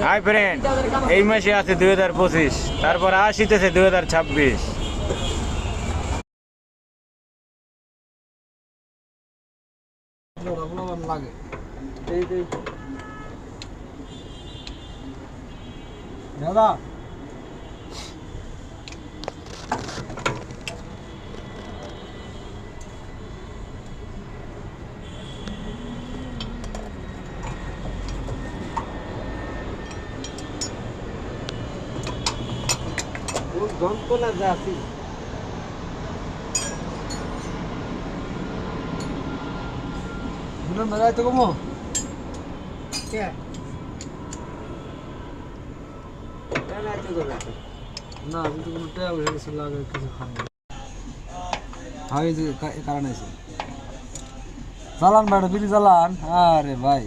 Hi friend, এই মাসে আছে 2025, তারপর আসিতেছে 2026। লাগে দাদা যন্ত্রণা যা আছে মেলায় তো কমো না আমি তো কোনো টাকা পয়সা কিছু লাগে কিছু খাবো হয় যে কারণ আছে চালান বেড়া বিড়ি চালান আরে ভাই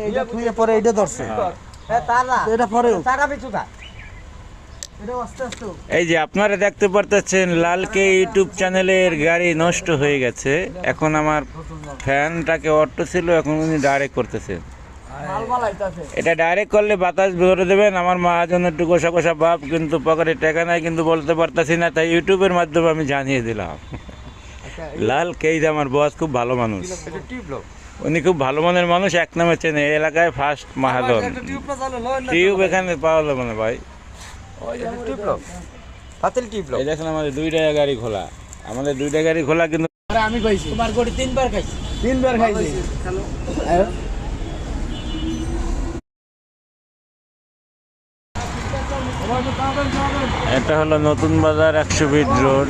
এটা খুঁজে পরে এটা ধরছে এটা পরে এই যে আপনারা দেখতে পারতেছেন, লালকে ইউটিউব চ্যানেলের গাড়ি নষ্ট হয়ে গেছে। এখন আমার ফ্যানটাকে অটো ছিল, এখন উনি ডাইরেক্ট করতেছেন। এটা ডাইরেক্ট করলে বাতাস ভরে দেবেন। আমার মহাজন একটু কষা কষা ভাব, কিন্তু পকেটে টাকা নাই, কিন্তু বলতে পারতেছি না, তাই ইউটিউবের মাধ্যমে আমি জানিয়ে দিলাম। লাল কেইদ আমার বস খুব ভালো মানুষ, উনি খুব ভালো মনের মানুষ, এক নামে চেনে এই এলাকায় ফার্স্ট মহাজন। টিউব এখানে পাওয়া যাবে না ভাই, এই দেখেন আমাদের 2 টাকা গাড়ি খোলা, আমাদের 2 টাকা গাড়ি খোলা, কিন্তু আমি খাইছি তোমার গড়ি 3বার খাইছি 3বার খাইছি এটা হলো নতুন বাজার 100 ফিট রোড,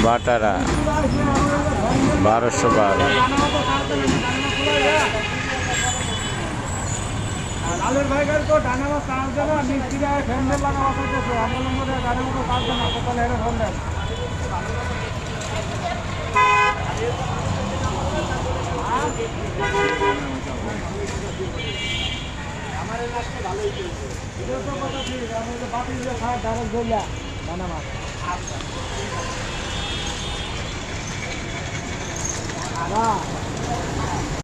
বাটারা 1212। লালের ভাই গাড়ি তো ডানা মাছ কাজ দেবে মিস্ত্রি আর ফ্যান্ডেল লাগা আছে আমরা নম্বরে গাড়ির মতো কাজ দেনা কত হেরে ফোন দেন আমার এলাকায় ভালোই চলছে এটা তো কথা ঠিক আমি তো বাতি দিয়ে খাওয়া ডাইরেক্ট ধরলা ডানা মাছ আচ্ছা আরা